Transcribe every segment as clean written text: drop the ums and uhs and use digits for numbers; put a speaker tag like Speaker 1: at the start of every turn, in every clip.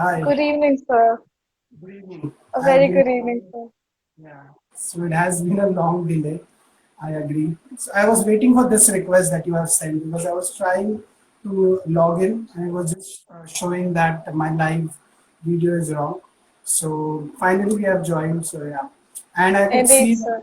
Speaker 1: Hi,
Speaker 2: Good evening, sir.
Speaker 1: good evening.
Speaker 2: A
Speaker 1: I
Speaker 2: very
Speaker 1: believe,
Speaker 2: good evening, sir.
Speaker 1: yeah, so it has been a long delay. I agree. So I was waiting for this request that you have sent because I was trying to log in and it was just showing that my live video is wrong. So finally we have joined. So yeah, and I could
Speaker 2: Indeed,
Speaker 1: see
Speaker 2: sir.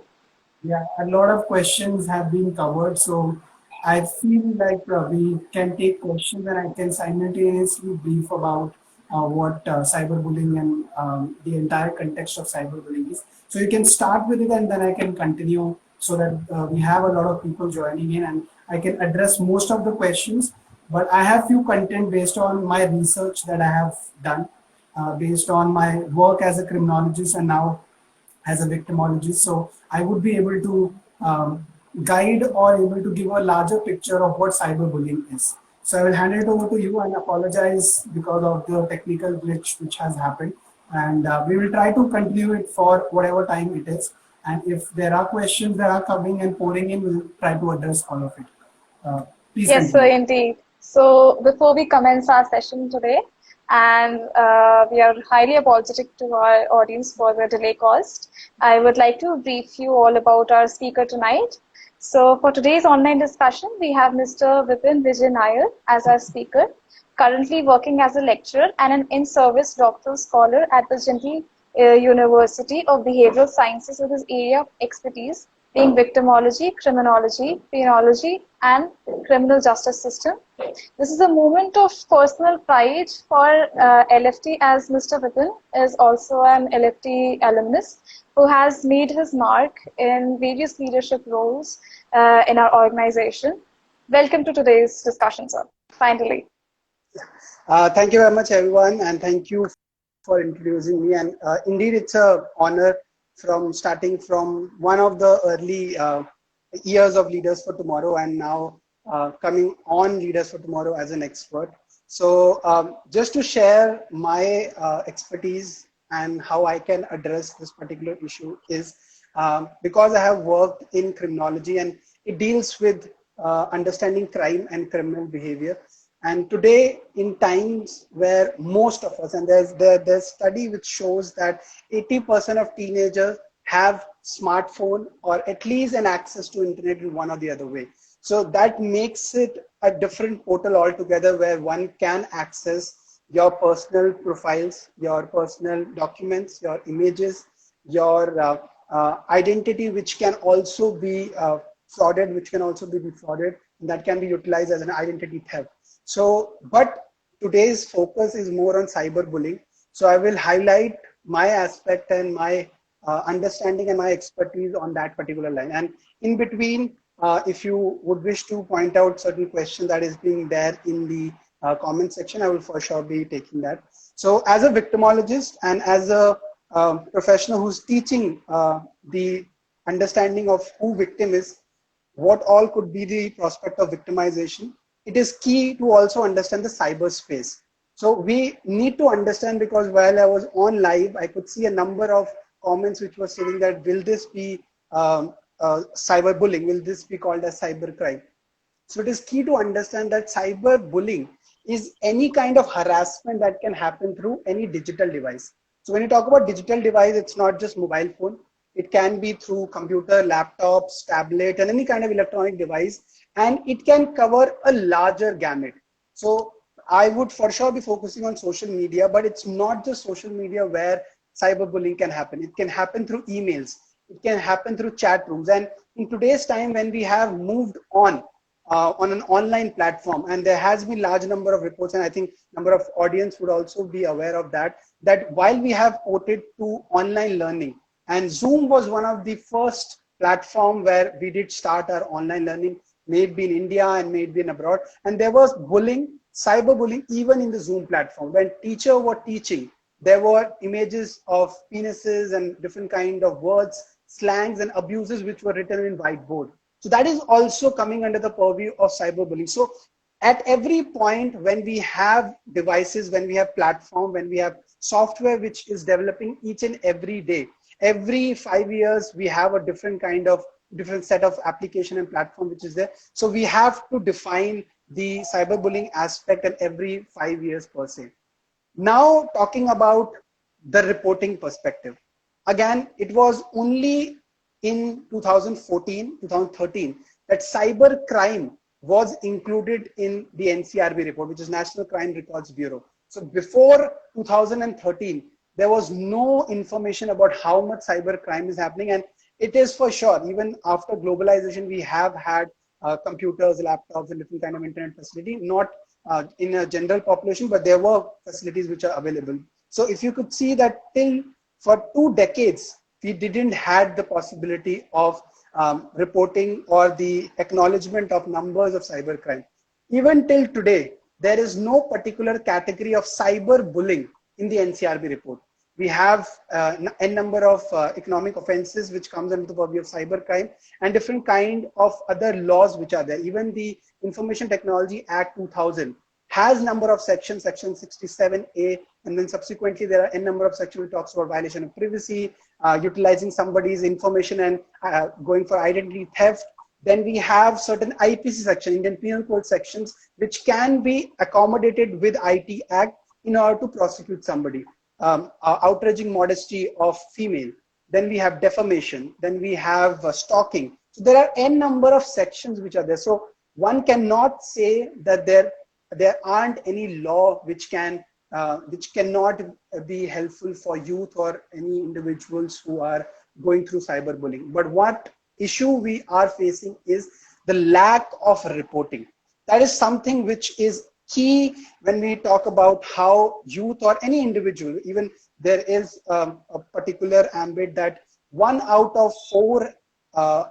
Speaker 1: yeah, a lot of questions have been covered. So I feel like we can take questions and I can simultaneously brief about what cyberbullying and the entire context of cyberbullying is. So you can start with it and then I can continue so that we have a lot of people joining in and I can address most of the questions. But I have few content based on my research that I have done, based on my work as a criminologist and now as a victimologist. So I would be able to guide or able to give a larger picture of what cyberbullying is. So I will hand it over to you and apologize because of the technical glitch which has happened. And we will try to continue it for whatever time it is. And if there are questions that are coming and pouring in, we'll try to address all of it. Uh, Please
Speaker 2: Yes, sir,
Speaker 1: continue.
Speaker 2: indeed. So before we commence our session today, and we are highly apologetic to our audience for the delay caused, I would like to brief you all about our speaker tonight. So for today's online discussion, we have Mr. Vipin Vijay Nair as our speaker, currently working as a lecturer and an in-service doctoral scholar at the General University of Behavioral Sciences with his area of expertise being victimology, criminology, penology, and criminal justice system. This is a moment of personal pride for LFT as Mr. Vipin is also an LFT alumnus who has made his mark in various leadership roles in our organization. Welcome to today's discussion, sir. Finally.
Speaker 3: Thank you very much, everyone, and thank you for introducing me. And indeed, it's a honor from starting from one of the early years of Leaders for Tomorrow, and now coming on Leaders for Tomorrow as an expert. So, just to share my expertise and how I can address this particular issue is because I have worked in criminology and it deals with understanding crime and criminal behavior. And today, in times where most of us, and there's study which shows that 80% of teenagers have smartphone or at least an access to internet in one or the other way. So that makes it a different portal altogether where one can access your personal profiles, your personal documents, your images, your identity, which can also be frauded, which can also be defrauded, and that can be utilized as an identity theft. So, but today's focus is more on cyberbullying. So I will highlight my aspect and my understanding and my expertise on that particular line. And in between, if you would wish to point out certain questions that is being there in the comment section, I will for sure be taking that. So as a victimologist and as a professional who's teaching the understanding of who victim is, what all could be the prospect of victimization, it is key to also understand the cyberspace. So we need to understand, because while I was on live, I could see a number of comments which were saying that will this be cyberbullying? Will this be called as cybercrime? So it is key to understand that cyberbullying is any kind of harassment that can happen through any digital device. So when you talk about digital device, it's not just mobile phone. It can be through computer, laptops, tablet, and any kind of electronic device, and it can cover a larger gamut. So I would for sure be focusing on social media, but it's not just social media where cyberbullying can happen. It can happen through emails. It can happen through chat rooms. And in today's time, when we have moved on an online platform, and there has been large number of reports, and I think number of audience would also be aware of that, that while we have ported to online learning, and Zoom was one of the first platform where we did start our online learning, maybe in India and maybe in abroad, and there was bullying, cyberbullying, even in the Zoom platform. When teacher were teaching, there were images of penises and different kind of words, slangs and abuses which were written in whiteboard. So that is also coming under the purview of cyberbullying. So at every point when we have devices, when we have platform, when we have software which is developing each and every day, every 5 years we have a different set of application and platform which is there. So we have to define the cyberbullying aspect at every 5 years per se. Now talking about the reporting perspective. Again, it was only in 2014, 2013 that cyber crime was included in the NCRB report, which is National Crime Records Bureau. So before 2013, there was no information about how much cyber crime is happening. And it is for sure, even after globalization, we have had computers, laptops, and different kind of internet facility, not in a general population, but there were facilities which are available. So if you could see that till for 2 decades, we didn't had the possibility of reporting or the acknowledgement of numbers of cybercrime. Even till today, there is no particular category of cyberbullying in the NCRB report. We have n number of economic offenses which comes under the purview of cybercrime and different kind of other laws which are there. Even the Information Technology Act 2000 has number of sections, section 67A, and then subsequently there are n number of sections which talks about violation of privacy, utilizing somebody's information and going for identity theft. Then we have certain IPC section, Indian Penal Code sections, which can be accommodated with IT Act in order to prosecute somebody. Outraging modesty of female. Then we have defamation. Then we have stalking. So there are n number of sections which are there. So one cannot say that there aren't any law which cannot be helpful for youth or any individuals who are going through cyberbullying. But what issue we are facing is the lack of reporting. That is something which is key when we talk about how youth or any individual, even there is a particular ambit that 1 out of 4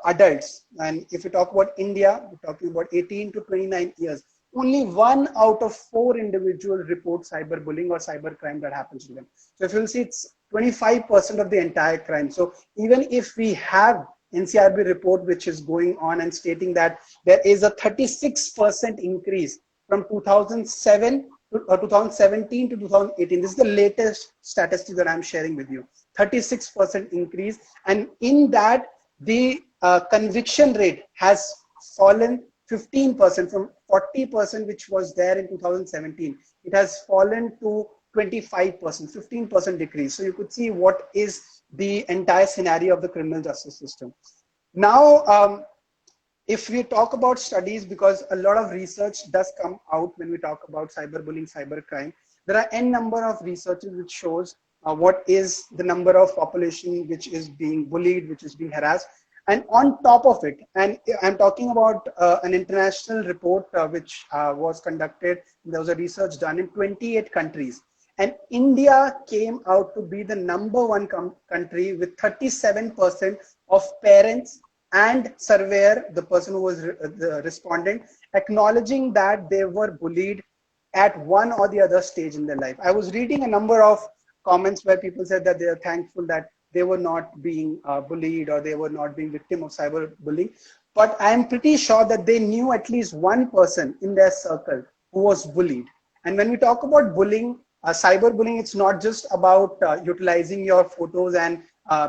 Speaker 3: adults, and if we talk about India, we're talking about 18 to 29 years, only 1 out of 4 individuals report cyberbullying or cybercrime that happens to them. So if you'll see, it's 25% of the entire crime. So even if we have NCRB report which is going on and stating that there is a 36% increase from 2007 to 2017 to 2018. This is the latest statistic that I'm sharing with you. 36% increase, and in that the conviction rate has fallen 15% from 40%, which was there in 2017. It has fallen to 25%, 15% decrease. So you could see what is the entire scenario of the criminal justice system. Now, if we talk about studies, because a lot of research does come out when we talk about cyberbullying, cybercrime, there are n number of researches which shows what is the number of population which is being bullied, which is being harassed. And on top of it, and I'm talking about an international report which was conducted, there was a research done in 28 countries. And India came out to be the #1 country with 37% of parents and surveyor, the person who was the respondent, acknowledging that they were bullied at one or the other stage in their life. I was reading a number of comments where people said that they are thankful that they were not being bullied or they were not being victim of cyberbullying. But I'm pretty sure that they knew at least one person in their circle who was bullied. And when we talk about bullying, cyberbullying, it's not just about utilizing your photos and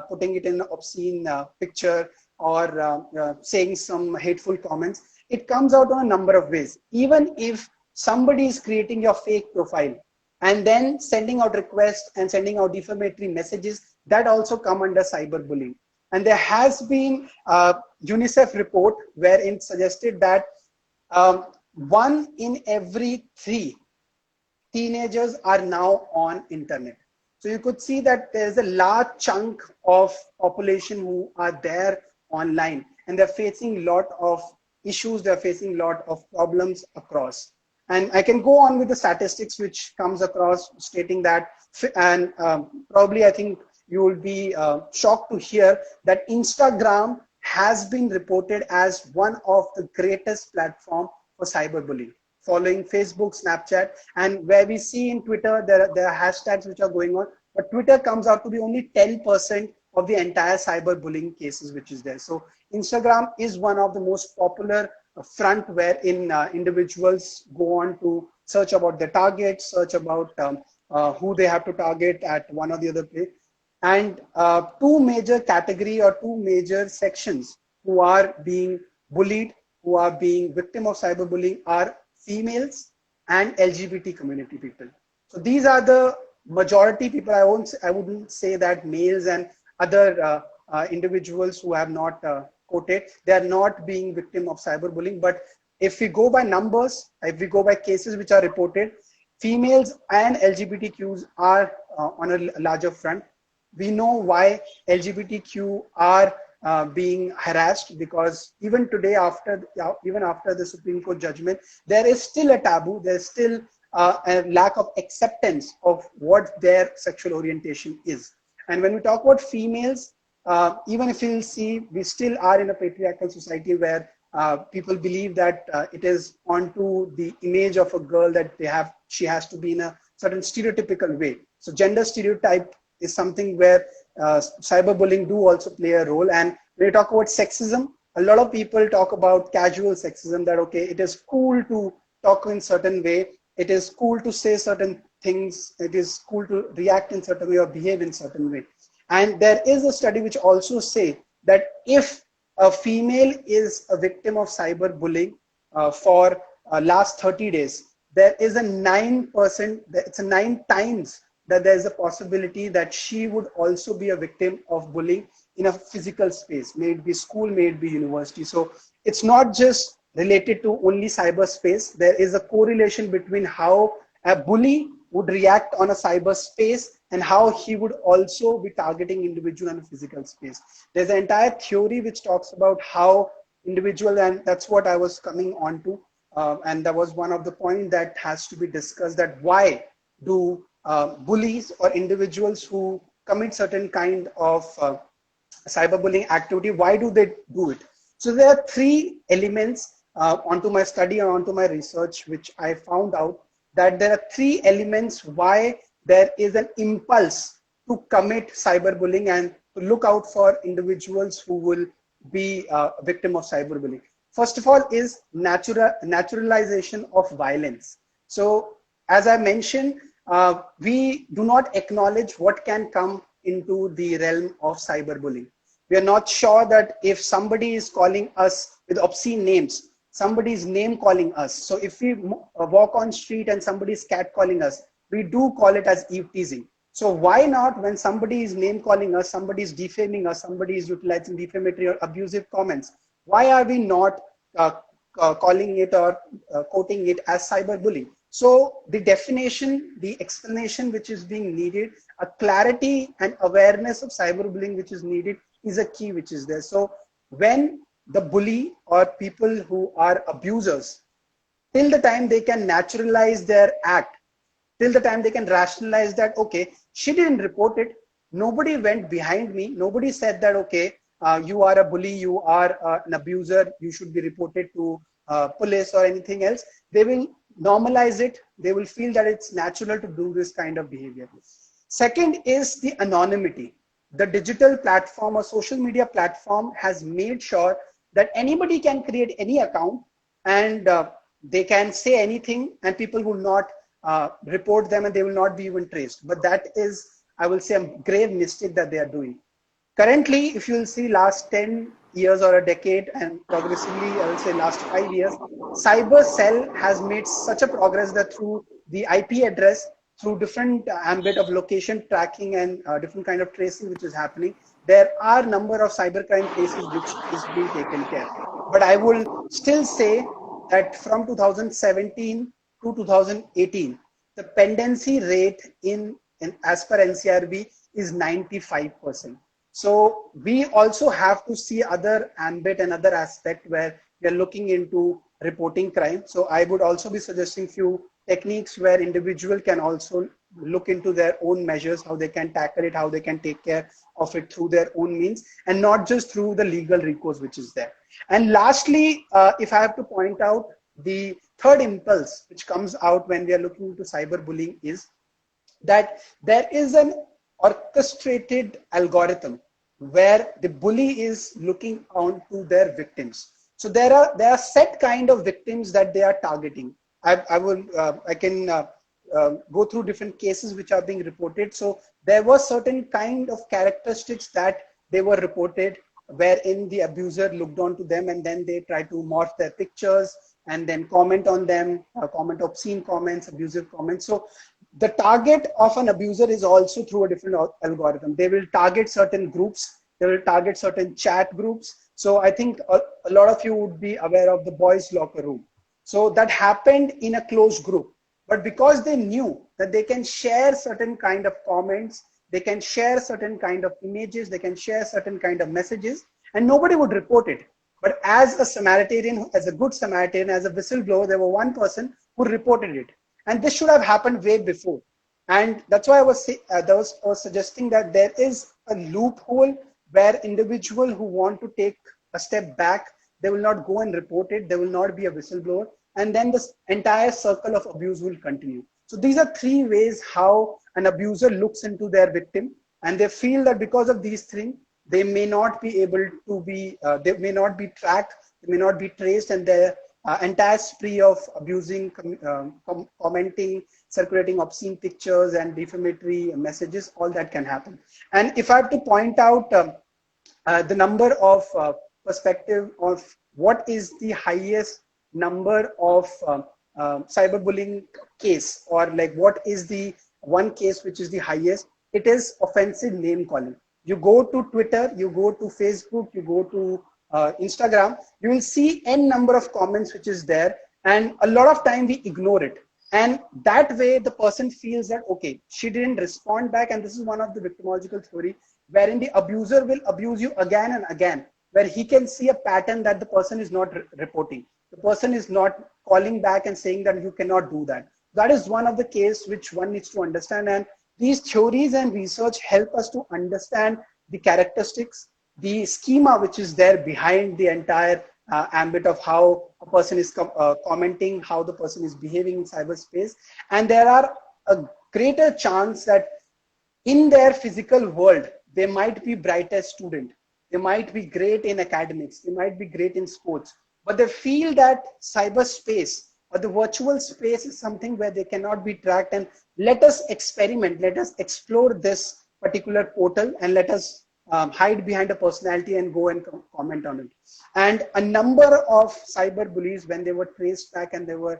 Speaker 3: putting it in an obscene picture or saying some hateful comments. It comes out on a number of ways. Even if somebody is creating your fake profile and then sending out requests and sending out defamatory messages, that also come under cyberbullying. And there has been a UNICEF report wherein suggested that 1 in every 3 teenagers are now on internet. So you could see that there's a large chunk of population who are there online, and they're facing a lot of issues, they're facing a lot of problems across. And I can go on with the statistics which comes across stating that, and probably I think you will be shocked to hear that Instagram has been reported as one of the greatest platform for cyberbullying, following Facebook, Snapchat, and where we see in Twitter, there are hashtags which are going on, but Twitter comes out to be only 10% of the entire cyberbullying cases which is there. So Instagram is one of the most popular front wherein individuals go on to search about their targets, search about who they have to target at one or the other place. And 2 major category or 2 major sections who are being bullied, who are being victim of cyberbullying are females and LGBT community people. So these are the majority people. I wouldn't say that males and other individuals who have not quoted, they are not being victim of cyberbullying. But if we go by numbers, if we go by cases which are reported, females and LGBTQs are on a larger front. We know why LGBTQ are being harassed, because even today, even after the Supreme Court judgment, there is still a taboo. There's still a lack of acceptance of what their sexual orientation is. And when we talk about females, even if you'll see, we still are in a patriarchal society where people believe that it is onto the image of a girl that she has to be in a certain stereotypical way. So gender stereotype is something where cyberbullying do also play a role. And when you talk about sexism, a lot of people talk about casual sexism, that okay, it is cool to talk in certain way, it is cool to say certain things, it is cool to react in certain way or behave in certain way. And there is a study which also say that if a female is a victim of cyberbullying for last 30 days, there is a 9%, it's a 9 times that there is a possibility that she would also be a victim of bullying in a physical space, may it be school, may it be university. So it's not just related to only cyberspace. There is a correlation between how a bully would react on a cyberspace and how he would also be targeting individual in a physical space. There's an entire theory which talks about how individual, and that's what I was coming on to. And that was one of the points that has to be discussed, that why do bullies or individuals who commit certain kind of cyberbullying activity, why do they do it? So there are 3 elements onto my study and onto my research, which I found out that there are 3 elements why there is an impulse to commit cyberbullying and to look out for individuals who will be a victim of cyberbullying. First of all is naturalization of violence. So as I mentioned, we do not acknowledge what can come into the realm of cyberbullying. We are not sure that if somebody is calling us with obscene names, somebody is name calling us. So if we walk on street and somebody is cat calling us, we do call it as eve teasing. So why not, when somebody is name calling us, somebody is defaming us, somebody is utilizing defamatory or abusive comments, why are we not calling it or quoting it as cyberbullying? So the definition, the explanation which is being needed, a clarity and awareness of cyberbullying which is needed is a key which is there. So when the bully or people who are abusers, till the time they can naturalize their act, till the time they can rationalize that, okay, she didn't report it, nobody went behind me, nobody said that, okay, you are a bully, you are an abuser, you should be reported to police or anything else, they will normalize it, they will feel that it's natural to do this kind of behavior. Second is the anonymity. The digital platform or social media platform has made sure that anybody can create any account and they can say anything and people will not report them and they will not be even traced. But that is, I will say, a grave mistake that they are doing. Currently, if you will see last 10 years or a decade, and progressively, I will say last 5 years, cyber cell has made such a progress that through the IP address, through different ambit of location tracking and different kind of tracing which is happening, there are number of cybercrime cases which is being taken care. But I will still say that from 2017 to 2018, the pendency rate in as per NCRB is 95%. So we also have to see other ambit and other aspect where we are looking into reporting crime. So I would also be suggesting few techniques where individual can also look into their own measures, how they can tackle it, how they can take care of it through their own means and not just through the legal recourse which is there. And lastly, if I have to point out, the third impulse which comes out when we are looking into cyberbullying is that there is an orchestrated algorithm where the bully is looking on to their victims. So there are set kind of victims that they are targeting. I can go through different cases which are being reported. So there was certain kind of characteristics that they were reported wherein the abuser looked on to them and then they try to morph their pictures and then comment on them, comment obscene comments, abusive comments. So the target of an abuser is also through a different algorithm. They will target certain groups, they will target certain chat groups. So I think a lot of you would be aware of the boys locker room. So that happened in a closed group, but because they knew that they can share certain kind of comments, they can share certain kind of images, they can share certain kind of messages, and nobody would report it. But as a Samaritan, as a good Samaritan, as a whistleblower, there were one person who reported it. And this should have happened way before. And that's why I was suggesting that there is a loophole where individuals who want to take a step back, they will not go and report it, they will not be a whistleblower, and then this entire circle of abuse will continue. So these are three ways how an abuser looks into their victim, and they feel that because of these things, they may not be able to be, they may not be tracked, they may not be traced, and their entire spree of abusing, commenting, circulating obscene pictures and defamatory messages, all that can happen. And if I have to point out the number of perspective of what is the highest number of cyberbullying case, or like what is the one case which is the highest, it is offensive name calling. You go to Twitter, you go to Facebook, you go to Instagram, you will see n number of comments which is there, and a lot of time we ignore it. And that way the person feels that, okay, she didn't respond back. And this is one of the victimological theory, wherein the abuser will abuse you again and again, where he can see a pattern that the person is not reporting. The person is not calling back and saying that you cannot do that. That is one of the case which one needs to understand. And these theories and research help us to understand the characteristics, the schema which is there behind the entire ambit of how a person is commenting, how the person is behaving in cyberspace. And there are a greater chance that in their physical world, they might be brightest student, they might be great in academics, they might be great in sports, but they feel that cyberspace or the virtual space is something where they cannot be tracked. And let us experiment, let us explore this particular portal, and let us hide behind a personality and go and comment on it. And a number of cyber bullies, when they were traced back, and there were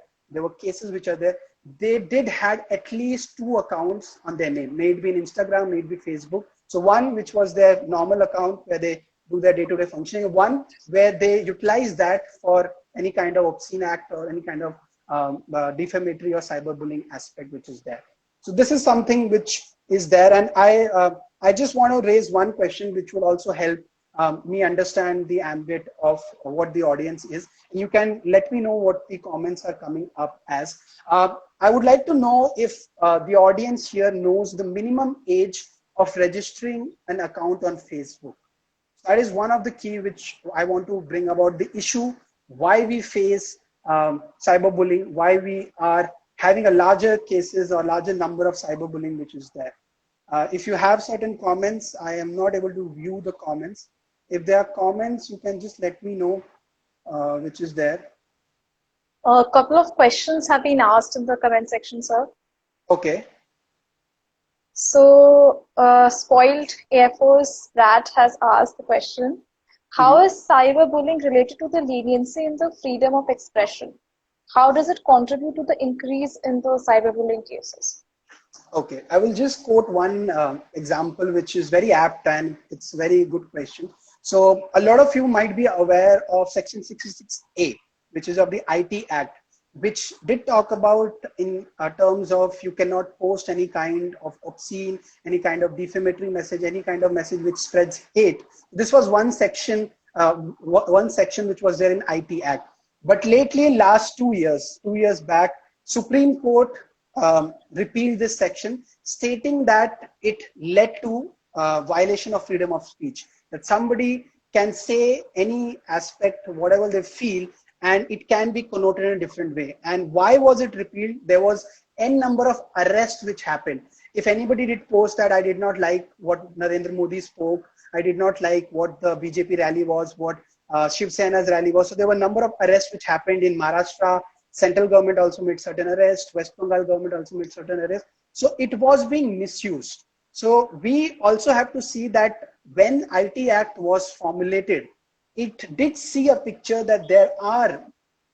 Speaker 3: cases which are there, they did had at least 2 accounts on their name, maybe in Instagram, maybe Facebook. So one which was their normal account where they do their day-to-day functioning, one where they utilize that for any kind of obscene act or any kind of defamatory or cyberbullying aspect which is there. So this is something which is there. And I just want to raise one question which will also help me understand the ambit of what the audience is. You can let me know what the comments are coming up as. I would like to know if the audience here knows the minimum age of registering an account on Facebook. That is one of the key which I want to bring about the issue, why we face cyberbullying, why we are having a larger cases or larger number of cyberbullying which is there. If you have certain comments, I am not able to view the comments. If there are comments, you can just let me know which is there.
Speaker 2: A couple of questions have been asked in the comment section, sir.
Speaker 3: Okay.
Speaker 2: So, Spoiled Air Force Rat has asked the question, how is cyberbullying related to the leniency in the freedom of expression? How does it contribute to the increase in the cyberbullying cases?
Speaker 3: Okay, I will just quote one example which is very apt, and it's a very good question. So a lot of you might be aware of Section 66A, which is of the IT Act, which did talk about in terms of you cannot post any kind of obscene, any kind of defamatory message, any kind of message which spreads hate. This was one section which was there in IT Act. But lately, last 2 years back, Supreme Court repealed this section, stating that it led to violation of freedom of speech. That somebody can say any aspect, whatever they feel, and it can be connoted in a different way. And why was it repealed? There was n number of arrests which happened. If anybody did post that I did not like what Narendra Modi spoke, I did not like what the BJP rally was, what Shiv Sena's rally was. So there were a number of arrests which happened in Maharashtra. Central government also made certain arrests. West Bengal government also made certain arrests. So it was being misused. So we also have to see that when IT Act was formulated, it did see a picture that there are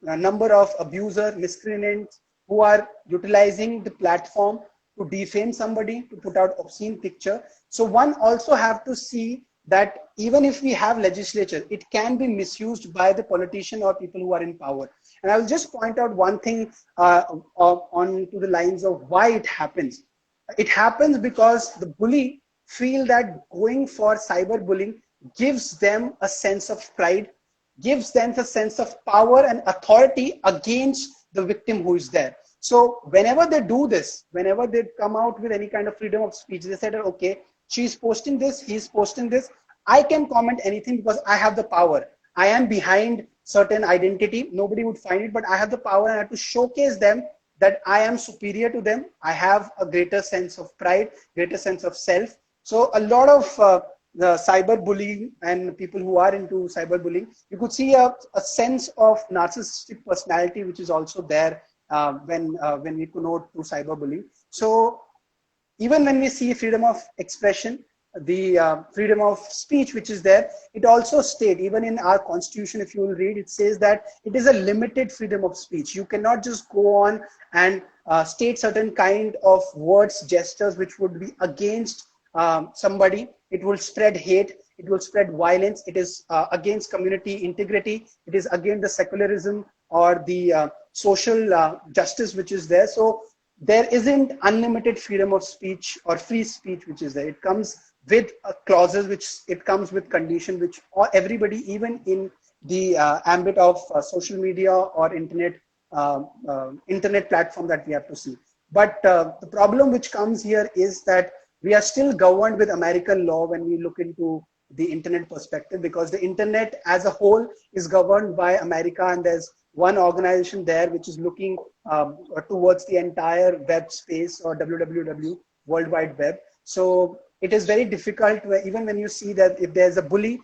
Speaker 3: a number of abuser, miscreants who are utilizing the platform to defame somebody, to put out obscene picture. So one also have to see that even if we have legislature, it can be misused by the politician or people who are in power. And I will just point out one thing on to the lines of why it happens. It happens because the bully feel that going for cyberbullying gives them a sense of pride, gives them a sense of power and authority against the victim who is there. So whenever they do this, whenever they come out with any kind of freedom of speech, they said, okay, she's posting this, he's posting this, I can comment anything because I have the power. I am behind certain identity. Nobody would find it, but I have the power and I have to showcase them that I am superior to them. I have a greater sense of pride, greater sense of self. So a lot of the cyberbullying and people who are into cyberbullying, you could see a sense of narcissistic personality, which is also there when we connote to cyberbullying. So even when we see freedom of expression, the freedom of speech which is there, it also states, even in our constitution, if you will read, it says that it is a limited freedom of speech. You cannot just go on and state certain kind of words, gestures which would be against somebody. It will spread hate, it will spread violence, it is against community integrity, it is against the secularism or the social justice which is there. So there isn't unlimited freedom of speech or free speech which is there. It comes with clauses, which it comes with condition, which everybody, even in the ambit of social media or internet platform, that we have to see. But the problem which comes here is that we are still governed with American law when we look into the internet perspective, because the internet as a whole is governed by America, and there's one organization there which is looking towards the entire web space, or WWW, World Wide Web. So it is very difficult, even when you see that if there's a bully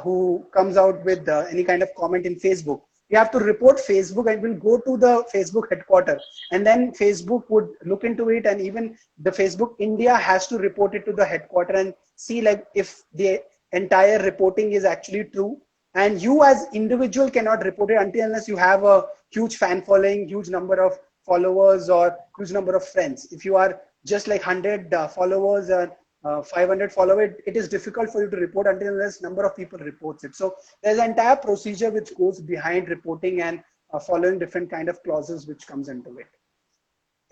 Speaker 3: who comes out with any kind of comment in Facebook, you have to report Facebook and will go to the Facebook headquarters, and then Facebook would look into it, and even the Facebook India has to report it to the headquarters and see like if the entire reporting is actually true. And you as individual cannot report it until unless you have a huge fan following, huge number of followers or huge number of friends. If you are just like 100 followers or 500 followers, it is difficult for you to report until unless number of people reports it. So there's an entire procedure which goes behind reporting and following different kind of clauses which comes into it.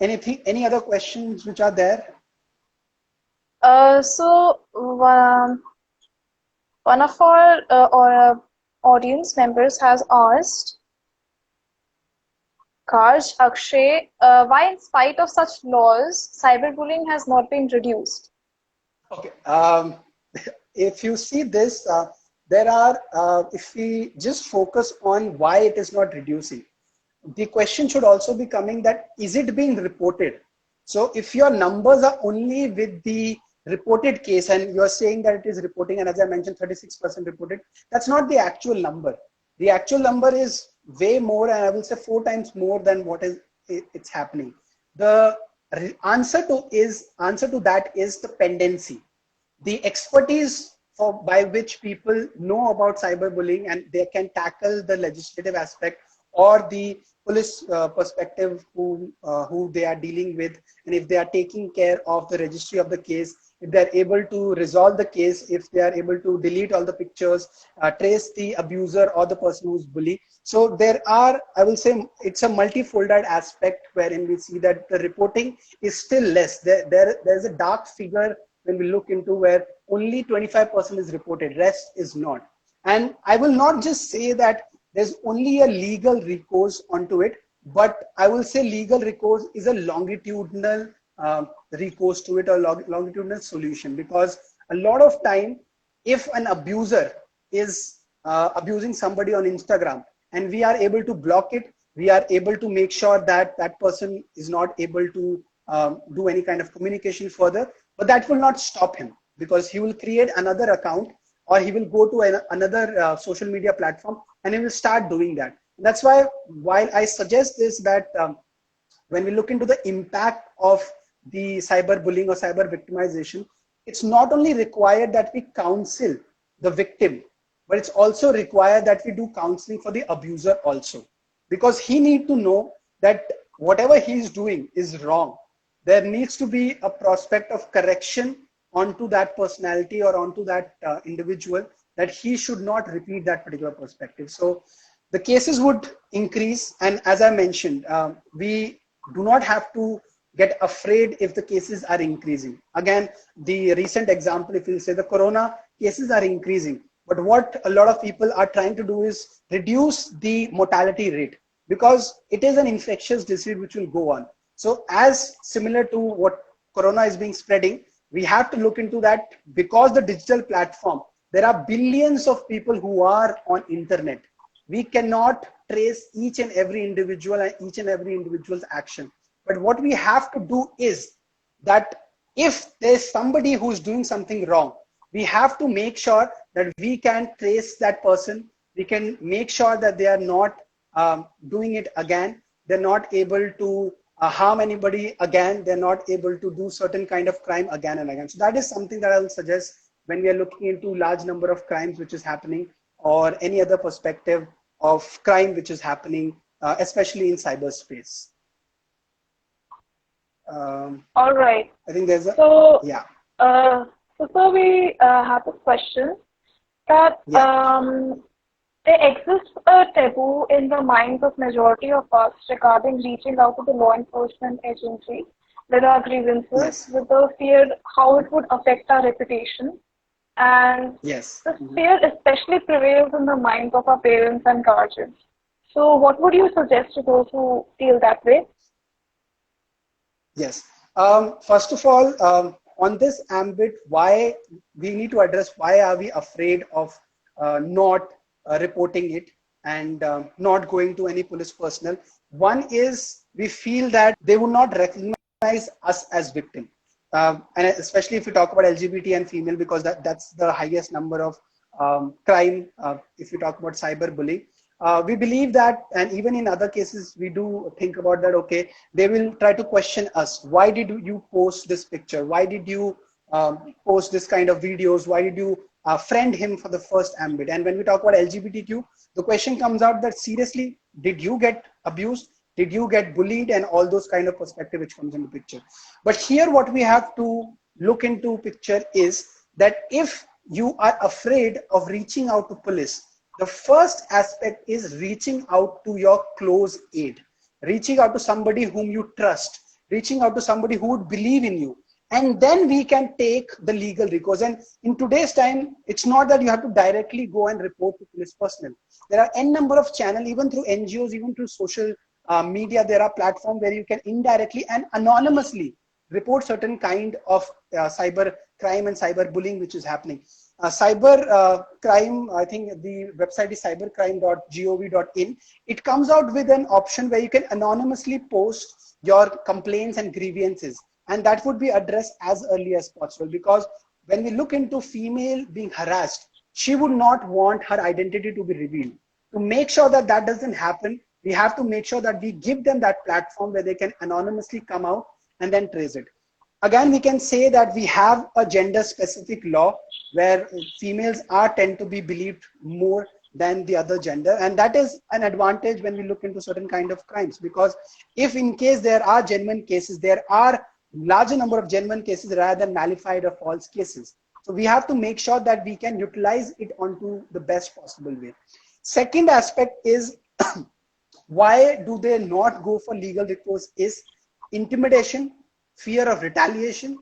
Speaker 3: Any other questions which are there?
Speaker 2: One of our audience members has asked, Karj, Akshay, why in spite of such laws, cyberbullying has not been reduced?
Speaker 3: Okay. If you see this, there are, if we just focus on why it is not reducing, the question should also be coming that, is it being reported? So if your numbers are only with the reported case and you're saying that it is reporting, and as I mentioned, 36% reported, that's not the actual number. The actual number is way more, and I will say 4 times more than what is it's happening. The answer to that is the pendency, the expertise by which people know about cyberbullying, and they can tackle the legislative aspect or the police perspective who they are dealing with, and if they are taking care of the registry of the case, if they are able to resolve the case, if they are able to delete all the pictures, trace the abuser or the person who's bullied. So there are, I will say, it's a multifolded aspect wherein we see that the reporting is still less. There's a dark figure when we look into where only 25% is reported, rest is not. And I will not just say that there's only a legal recourse onto it, but I will say legal recourse is a longitudinal recourse to it, or longitudinal solution, because a lot of time, if an abuser is abusing somebody on Instagram and we are able to block it, we are able to make sure that that person is not able to do any kind of communication further, but that will not stop him, because he will create another account, or he will go to another social media platform and he will start doing that. That's why, while I suggest this, that when we look into the impact of the cyberbullying or cyber victimization, it's not only required that we counsel the victim, but it's also required that we do counseling for the abuser also, because he need to know that whatever he is doing is wrong. there needs to be a prospect of correction onto that personality or onto that individual, that he should not repeat that particular perspective. So the cases would increase. And as I mentioned, we do not have to get afraid if the cases are increasing. Again, the recent example, if you say the corona cases are increasing, but what a lot of people are trying to do is reduce the mortality rate, because it is an infectious disease which will go on. So as similar to what corona is being spreading, we have to look into that, because the digital platform, there are billions of people who are on internet. We cannot trace each and every individual and each and every individual's action. But what we have to do is that if there's somebody who's doing something wrong, we have to make sure that we can trace that person. We can make sure that they are not doing it again. They're not able to harm anybody again. They're not able to do certain kind of crime again and again. So that is something that I will suggest when we are looking into large number of crimes which is happening, or any other perspective of crime which is happening, especially in cyberspace.
Speaker 2: All right.
Speaker 3: I think there's a,
Speaker 2: so
Speaker 3: yeah.
Speaker 2: So we have a question that there exists a taboo in the minds of majority of us regarding reaching out to the law enforcement agency with our grievances, with the fear how it would affect our reputation. And the fear especially prevails in the minds of our parents and guardians. So what would you suggest to those who feel that way?
Speaker 3: Yes. First of all, on this ambit, why we need to address why are we afraid of not reporting it and not going to any police personnel. One is we feel that they would not recognize us as victim. And especially if we talk about LGBT and female, because that's the highest number of crime. If you talk about cyberbullying, we believe that, and even in other cases, we do think about that. Okay, they will try to question us. Why did you post this picture? Why did you post this kind of videos? Why did you friend him for the first ambit? And when we talk about LGBTQ, the question comes out that seriously, did you get abused? Did you get bullied? And all those kind of perspective which comes into picture. But here what we have to look into picture is that if you are afraid of reaching out to police, the first aspect is reaching out to your close aid, reaching out to somebody whom you trust, reaching out to somebody who would believe in you. And then we can take the legal recourse. And in today's time, it's not that you have to directly go and report to police personnel. There are n number of channels, even through NGOs, even through social media. There are platforms where you can indirectly and anonymously report certain kind of cyber crime and cyber bullying which is happening. Cyber crime, I think the website is cybercrime.gov.in. It comes out with an option where you can anonymously post your complaints and grievances, and that would be addressed as early as possible. Because when we look into female being harassed, she would not want her identity to be revealed. To make sure that that doesn't happen, we have to make sure that we give them that platform where they can anonymously come out and then trace it. Again, we can say that we have a gender specific law where females are tend to be believed more than the other gender, and that is an advantage when we look into certain kind of crimes. Because if in case there are genuine cases, there are larger number of genuine cases rather than nullified or false cases. So we have to make sure that we can utilize it onto the best possible way. Second aspect is why do they not go for legal recourse is intimidation, fear of retaliation,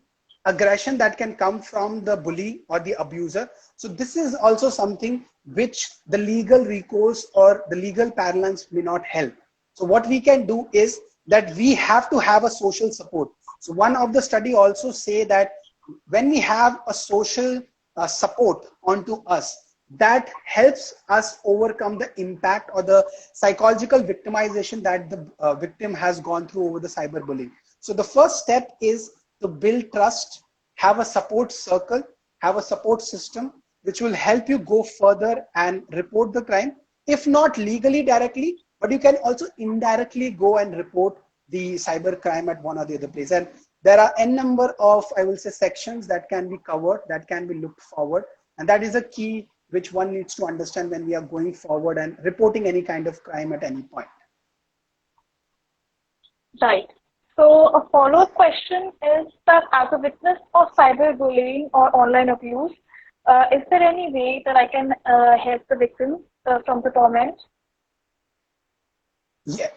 Speaker 3: aggression that can come from the bully or the abuser. So this is also something which the legal recourse or the legal parlance may not help. So what we can do is that we have to have a social support. So one of the study also say that when we have a social support onto us, that helps us overcome the impact or the psychological victimization that the victim has gone through over the cyberbullying. So the first step is to build trust, have a support circle, have a support system, which will help you go further and report the crime. If not legally directly, but you can also indirectly go and report the cyber crime at one or the other place. And there are n number of, I will say, sections that can be covered, that can be looked forward. And that is a key which one needs to understand when we are going forward and reporting any kind of crime at any point.
Speaker 2: Right. So a follow-up question is that as a witness of cyberbullying or online abuse, is there any way that I can help the victim from the torment?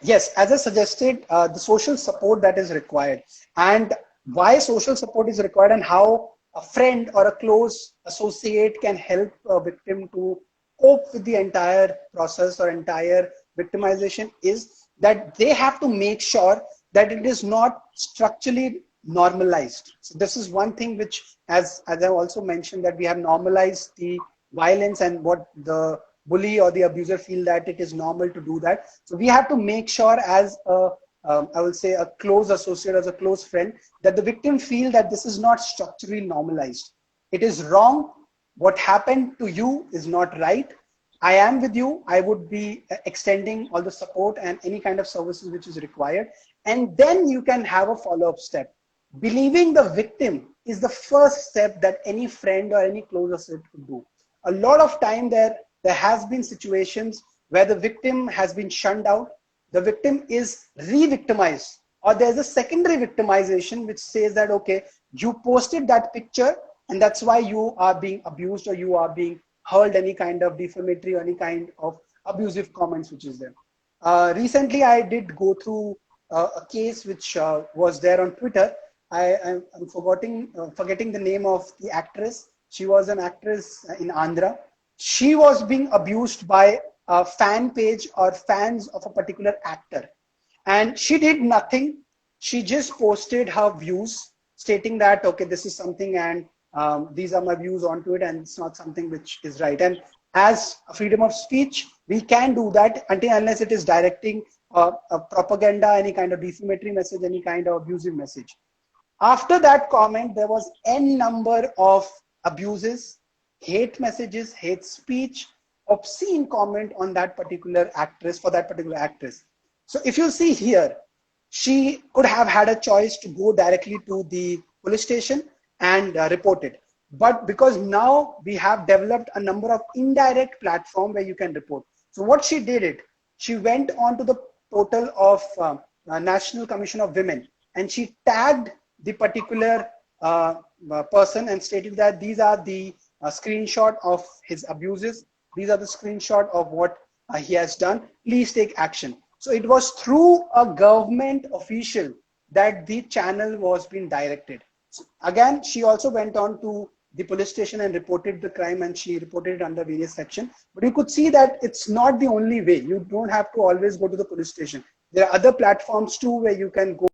Speaker 3: Yes, as I suggested, the social support that is required, and why social support is required, and how a friend or a close associate can help a victim to cope with the entire process or entire victimization, is that they have to make sure that it is not structurally normalized. So this is one thing which, as I also mentioned, that we have normalized the violence, and what the bully or the abuser feel that it is normal to do that. So we have to make sure, as a I will say a close associate, as a close friend, that the victim feel that this is not structurally normalized. It is wrong. What happened to you is not right. I am with you. I would be extending all the support and any kind of services which is required. And then you can have a follow-up step. Believing the victim is the first step that any friend or any close associate could do. A lot of time there has been situations where the victim has been shunned out, the victim is re-victimized, or there's a secondary victimization which says that, okay, you posted that picture and that's why you are being abused, or you are being hurled any kind of defamatory or any kind of abusive comments which is there. Recently I did go through a case which was there on Twitter. I'm forgetting the name of the actress. She was an actress in Andhra. She was being abused by a fan page or fans of a particular actor, and she did nothing. She just posted her views stating that, okay, this is something, and these are my views onto it, and it's not something which is right. And as a freedom of speech, we can do that until unless it is directing a propaganda, any kind of defamatory message, any kind of abusive message. After that comment, there was n number of abuses, hate messages, hate speech, obscene comment on that particular actress, for that particular actress. So if you see here, she could have had a choice to go directly to the police station and report it. But because now we have developed a number of indirect platform where you can report. So what she did it, she went onto the portal of National Commission of Women, and she tagged the particular person and stated that these are the screenshot of his abuses. These are the screenshot of what he has done. Please take action. So it was through a government official that the channel was being directed. So again, she also went on to the police station and reported the crime, and she reported it under various sections. But you could see that it's not the only way. You don't have to always go to the police station. There are other platforms too where you can go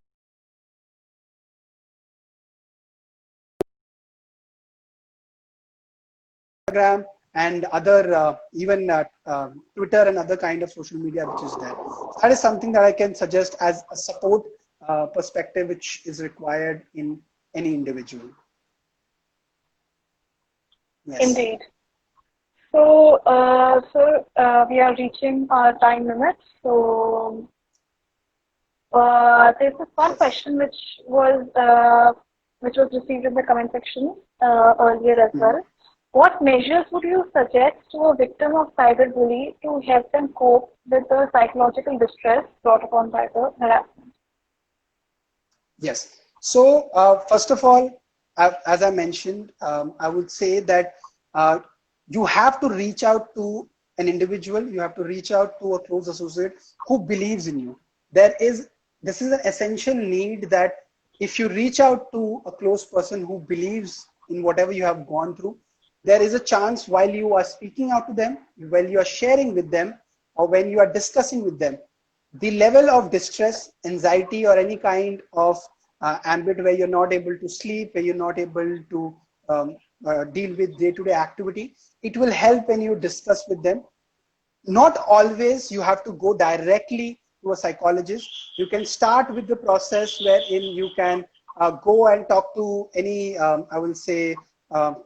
Speaker 3: Instagram and other even Twitter and other kind of social media which is there. So that is something that I can suggest as a support perspective which is required in any individual. Yes.
Speaker 2: Indeed. So, we are reaching our time limit. So, there's this one question which was received in the comment section earlier as well. What measures would you suggest to a victim of cyberbullying to help them cope with the psychological distress brought upon by the harassment?
Speaker 3: Yes. So first of all, as I mentioned, I would say that you have to reach out to an individual. You have to reach out to a close associate who believes in you. This is an essential need, that if you reach out to a close person who believes in whatever you have gone through, there is a chance while you are speaking out to them, while you are sharing with them, or when you are discussing with them, the level of distress, anxiety, or any kind of ambit where you're not able to sleep, where you're not able to deal with day-to-day activity, it will help when you discuss with them. Not always you have to go directly to a psychologist. You can start with the process wherein you can go and talk to any, I will say,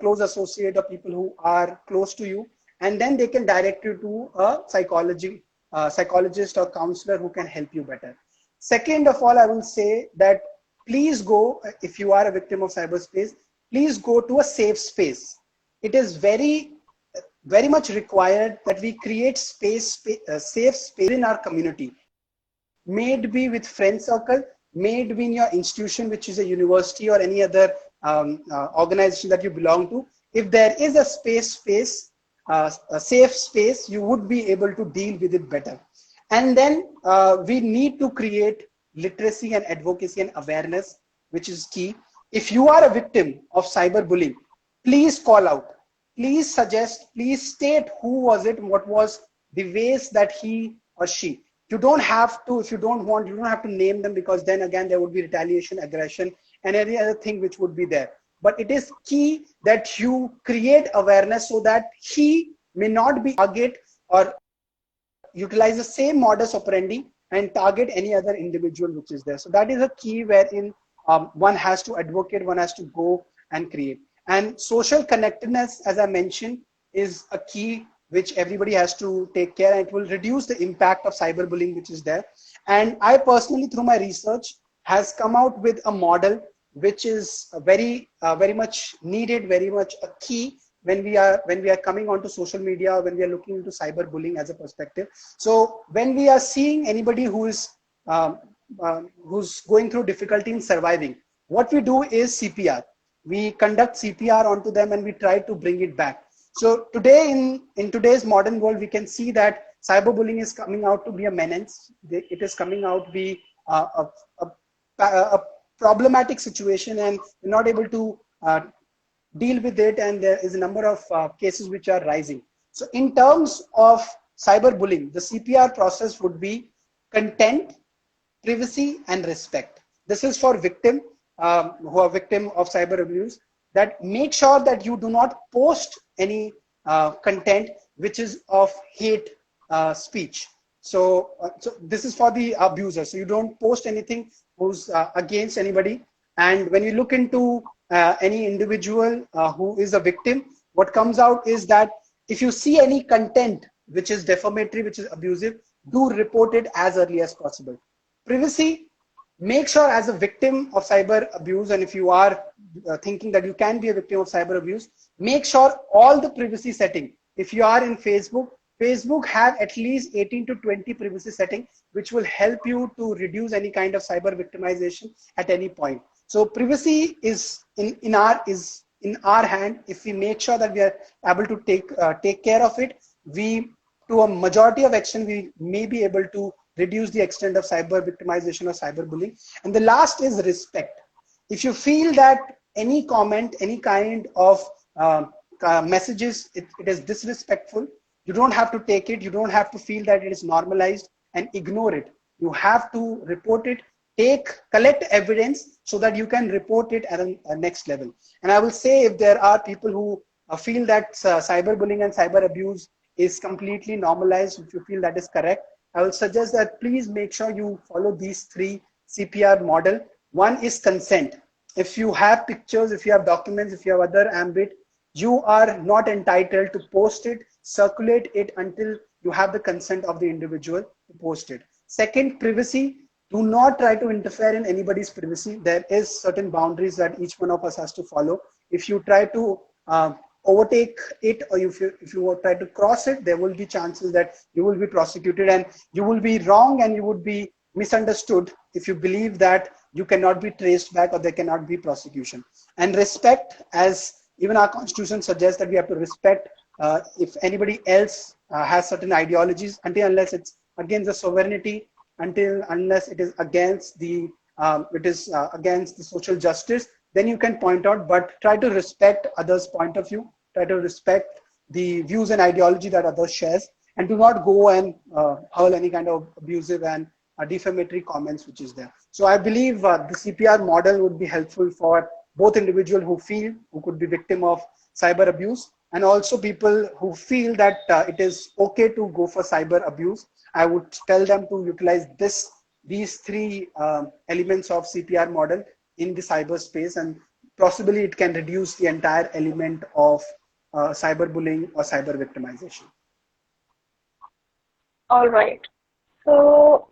Speaker 3: close associate or people who are close to you, and then they can direct you to a psychologist or counselor who can help you better. Second of all, I will say that please go, if you are a victim of cyberspace, please go to a safe space. It is very much required that we create safe space in our community. May it be with friend circle, may it be in your institution, which is a university or any other organization that you belong to. If there is a a safe space, you would be able to deal with it better. And then we need to create literacy and advocacy and awareness, which is key. If you are a victim of cyberbullying, please call out, please suggest, please state who was it, what was the ways that he or she. You don't have to, if you don't want, you don't have to name them, because then again there would be retaliation, aggression, and any other thing which would be there. But it is key that you create awareness so that he may not be target or utilize the same modus operandi and target any other individual which is there. So that is a key wherein one has to advocate, one has to go and create. And social connectedness, as I mentioned, is a key which everybody has to take care, and it will reduce the impact of cyberbullying which is there. And I personally, through my research, has come out with a model which is very much needed, very much a key when we are coming onto social media, when we are looking into cyberbullying as a perspective. So when we are seeing anybody who is who's going through difficulty in surviving, what we do is CPR. We conduct CPR onto them and we try to bring it back. So today, in today's modern world, we can see that cyberbullying is coming out to be a menace. It is coming out to be a problematic situation, and we're not able to deal with it, and there is a number of cases which are rising. So in terms of cyberbullying, the CPR process would be content, privacy, and respect. This is for victim who are victim of cyber abuse, that make sure that you do not post any content which is of hate speech. So this is for the abuser. So you don't post anything who's against anybody. And when you look into any individual who is a victim, what comes out is that if you see any content which is defamatory, which is abusive, do report it as early as possible. Privacy, make sure as a victim of cyber abuse, and if you are thinking that you can be a victim of cyber abuse, make sure all the privacy setting. If you are in Facebook have at least 18 to 20 privacy settings, which will help you to reduce any kind of cyber victimization at any point. So privacy is in our hand. If we make sure that we are able to take care of it, we, to a majority of action, we may be able to reduce the extent of cyber victimization or cyberbullying. And the last is respect. If you feel that any comment, any kind of messages, it is disrespectful, you don't have to take it. You don't have to feel that it is normalized and ignore it. You have to report it, collect evidence so that you can report it at a next level. And I will say, if there are people who feel that cyberbullying and cyber abuse is completely normalized, if you feel that is correct, I will suggest that please make sure you follow these 3 CPR model. One is consent. If you have pictures, if you have documents, if you have other ambit, you are not entitled to post it, circulate it until you have the consent of the individual to post it. Second, privacy. Do not try to interfere in anybody's privacy. There is certain boundaries that each one of us has to follow. If you try to overtake it, or if you try to cross it, there will be chances that you will be prosecuted, and you will be wrong, and you would be misunderstood if you believe that you cannot be traced back or there cannot be prosecution. And respect, as even our constitution suggests that we have to respect if anybody else has certain ideologies, until unless it's against the sovereignty, unless it is against the against the social justice, then you can point out, but try to respect others' point of view, try to respect the views and ideology that others shares, and do not go and hurl any kind of abusive and defamatory comments which is there. So I believe the CPR model would be helpful for both individuals who could be victim of cyber abuse, and also people who feel that it is okay to go for cyber abuse. I would tell them to utilize these 3 elements of CPR model in the cyberspace, and possibly it can reduce the entire element of cyberbullying or cyber victimization.
Speaker 2: All right. So,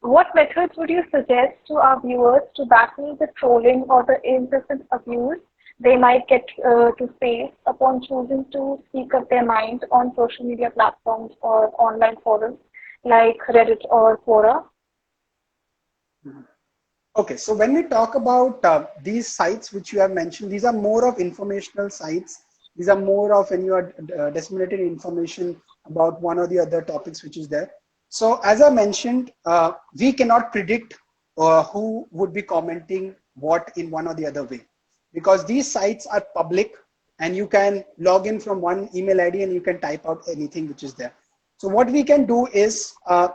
Speaker 2: what methods would you suggest to our viewers to battle the trolling or the implicit abuse they might get to face upon choosing to speak up their mind on social media platforms or online forums like Reddit or Quora?
Speaker 3: Okay, so when we talk about these sites which you have mentioned, these are more of informational sites. These are more of when you are disseminating information about one or the other topics which is there. So as I mentioned, we cannot predict who would be commenting what in one or the other way, because these sites are public and you can log in from one email ID and you can type out anything which is there. So what we can do is,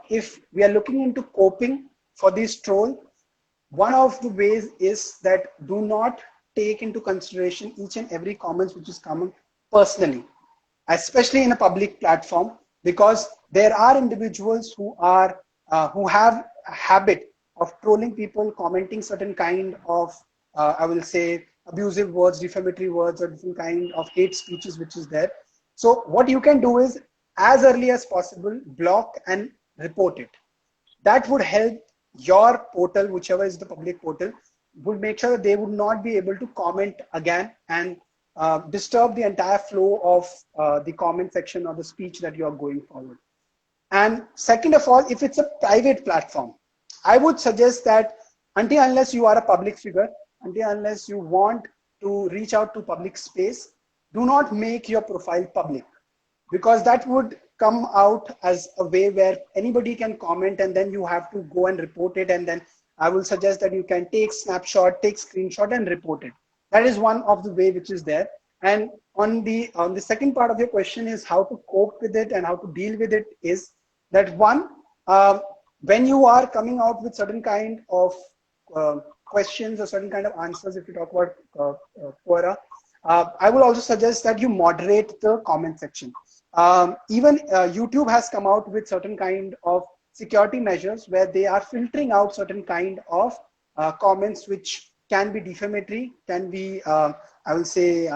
Speaker 3: if we are looking into coping for this troll, one of the ways is that do not take into consideration each and every comments which is coming personally, especially in a public platform, because there are individuals who have a habit of trolling people, commenting certain kind of I will say abusive words, defamatory words, or different kind of hate speeches which is there. So what you can do is, as early as possible, block and report it. That would help your portal, whichever is the public portal, would make sure that they would not be able to comment again and disturb the entire flow of the comment section or the speech that you are going forward. And second of all, if it's a private platform, I would suggest that until unless you are a public figure, until unless you want to reach out to public space, do not make your profile public, because that would come out as a way where anybody can comment and then you have to go and report it. And then I will suggest that you can take snapshot, take screenshot and report it. That is one of the way which is there. And on the second part of your question is how to cope with it and how to deal with it, is that one, when you are coming out with certain kind of questions or certain kind of answers, if you talk about Quora, I will also suggest that you moderate the comment section. Even YouTube has come out with certain kind of security measures where they are filtering out certain kind of comments which can be defamatory, can be, I will say,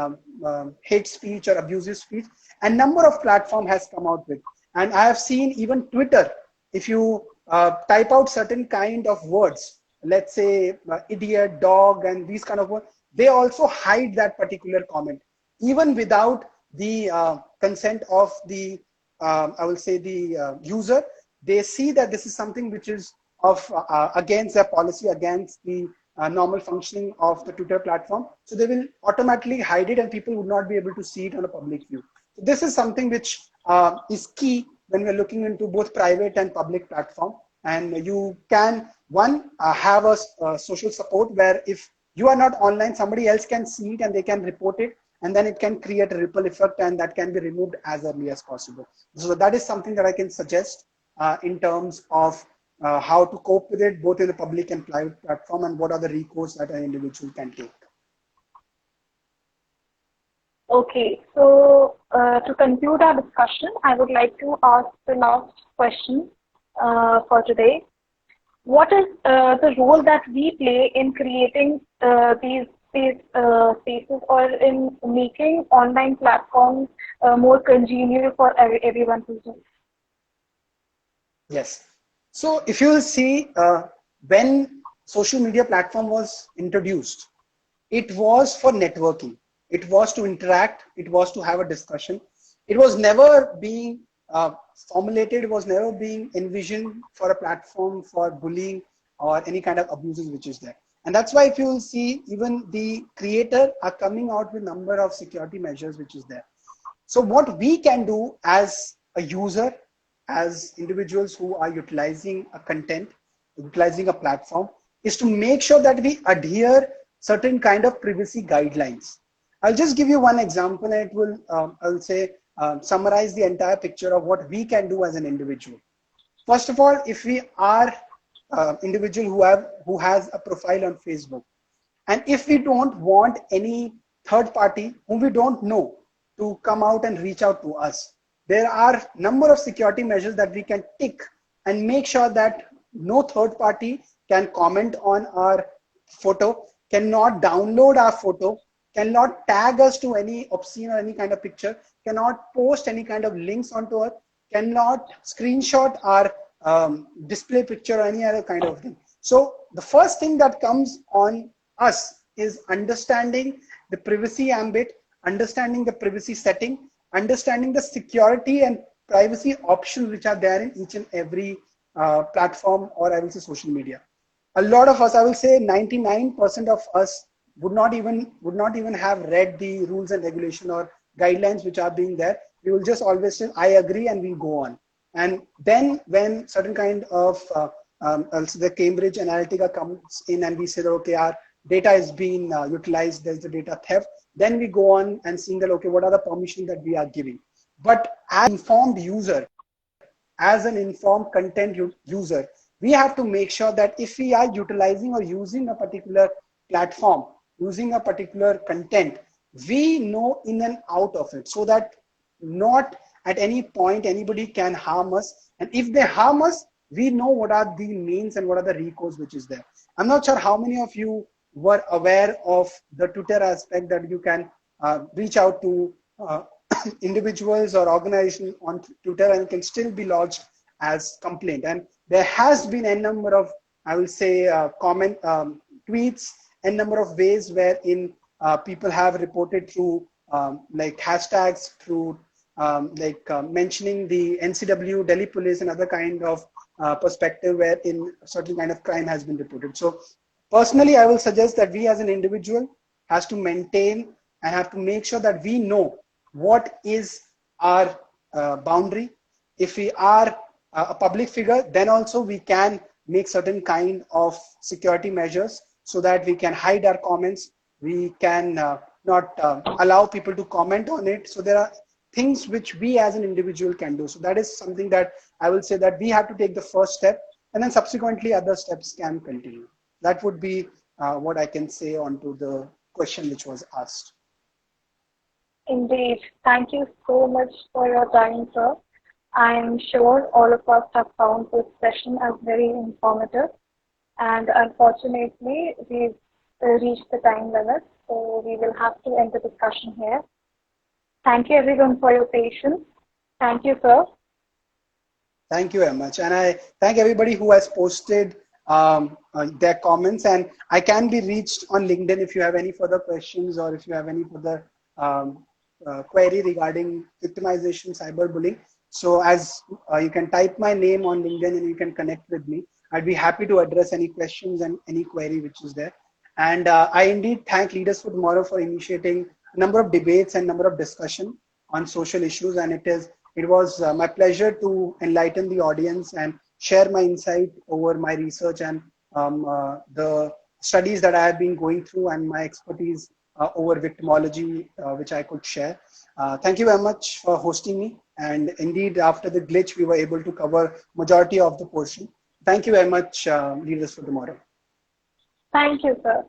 Speaker 3: hate speech or abusive speech. And number of platform has come out with. And I have seen even Twitter, if you type out certain kind of words, let's say idiot, dog, and these kind of words, they also hide that particular comment, even without the consent of the, I will say, the user. They see that this is something which is of against their policy, against the normal functioning of the Twitter platform. So they will automatically hide it and people would not be able to see it on a public view. So this is something which is key when we're looking into both private and public platform. And you can, one, have a social support where if you are not online, somebody else can see it and they can report it, and then it can create a ripple effect and that can be removed as early as possible. So that is something that I can suggest in terms of how to cope with it, both in the public and private platform, and what are the recourse that an individual can take.
Speaker 2: Okay, so to conclude our discussion, I would like to ask the last question for today. What is the role that we play in creating these spaces or in making online platforms more congenial for everyone to use?
Speaker 3: Yes. So if you will see, when social media platform was introduced, it was for networking. It was to interact. It was to have a discussion. It was never being formulated, was never being envisioned for a platform for bullying or any kind of abuses which is there. And that's why if you will see, even the creator are coming out with number of security measures which is there. So what we can do as a user, as individuals who are utilizing a content, utilizing a platform, is to make sure that we adhere certain kind of privacy guidelines. I'll just give you one example and it will, I'll say, summarize the entire picture of what we can do as an individual. First of all, if we are individual who has a profile on Facebook, and if we don't want any third party whom we don't know to come out and reach out to us, there are number of security measures that we can tick and make sure that no third party can comment on our photo, cannot download our photo, cannot tag us to any obscene or any kind of picture, cannot post any kind of links onto us, cannot screenshot our display picture or any other kind of thing. So the first thing that comes on us is understanding the privacy ambit, understanding the privacy setting, understanding the security and privacy options which are there in each and every platform, or I will say social media. a lot of us, I will say 99% of us would not even have read the rules and regulation or guidelines which are being there. We will just always say, I agree, and we go on. And then when certain kind of also the Cambridge Analytica comes in and we say that, okay, our data is being utilized, there's the data theft, then we go on and seeing that, okay, what are the permissions that we are giving? But as an informed user, as an informed content user, we have to make sure that if we are utilizing or using a particular platform, using a particular content, we know in and out of it, so that not at any point anybody can harm us. And if they harm us, we know what are the means and what are the recourse which is there. I'm not sure how many of you were aware of the Twitter aspect, that you can reach out to individuals or organizations on Twitter and can still be lodged as complaint. And there has been a number of, I will say, comment tweets, a number of ways wherein people have reported through like hashtags, through mentioning the NCW, Delhi police, and other kind of perspective wherein certain kind of crime has been reported. So personally, I will suggest that we as an individual has to maintain and have to make sure that we know what is our boundary. If we are a public figure, then also we can make certain kind of security measures so that we can hide our comments. We can not allow people to comment on it. So there are things which we as an individual can do. So that is something that I will say that we have to take the first step, and then subsequently other steps can continue. That would be what I can say onto the question which was asked.
Speaker 2: Indeed. Thank you so much for your time, sir. I'm sure all of us have found this session as very informative. And unfortunately, we've reached the time limit, so we will have to end the discussion here. Thank you, everyone, for your patience. Thank you, sir.
Speaker 3: Thank you very much. And I thank everybody who has posted their comments. And I can be reached on LinkedIn if you have any further questions, or if you have any further query regarding victimization, cyberbullying. So as you can type my name on LinkedIn and you can connect with me. I'd be happy to address any questions and any query which is there. And I indeed thank Leaders for Tomorrow for initiating a number of debates and number of discussion on social issues. And it was my pleasure to enlighten the audience and share my insight over my research and the studies that I have been going through, and my expertise over victimology, which I could share. Thank you very much for hosting me. And indeed, after the glitch, we were able to cover majority of the portion. Thank you very much, Leaders for Tomorrow.
Speaker 2: Thank you, sir.